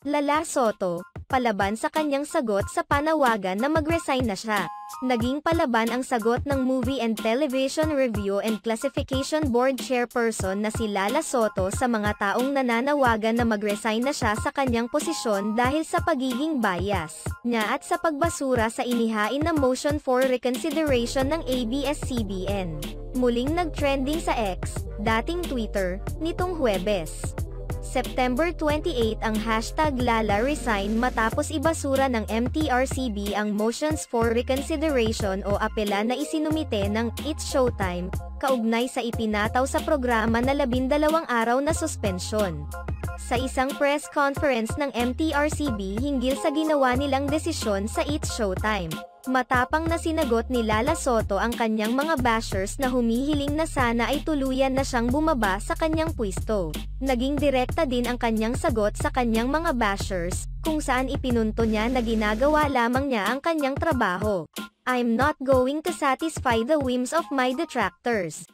Lala Soto, palaban sa kanyang sagot sa panawagan na mag-resign na siya. Naging palaban ang sagot ng Movie and Television Review and Classification Board Chairperson na si Lala Soto sa mga taong nananawagan na mag-resign na siya sa kanyang posisyon dahil sa pagiging bias niya at sa pagbasura sa inihain na motion for reconsideration ng ABS-CBN. Muling nag-trending sa X, dating Twitter, nitong Huwebes. September 28 ang hashtag #LalaResign matapos ibasura ng MTRCB ang motions for reconsideration o apela na isinumite ng It's Showtime, kaugnay sa ipinataw sa programa na 12 araw na suspensyon. Sa isang press conference ng MTRCB hinggil sa ginawa nilang desisyon sa It's Showtime, matapang na sinagot ni Lala Soto ang kanyang mga bashers na humihiling na sana ay tuluyan na siyang bumaba sa kanyang pwesto. Naging direkta din ang kanyang sagot sa kanyang mga bashers, kung saan ipinunto niya na ginagawa lamang niya ang kanyang trabaho. I'm not going to satisfy the whims of my detractors.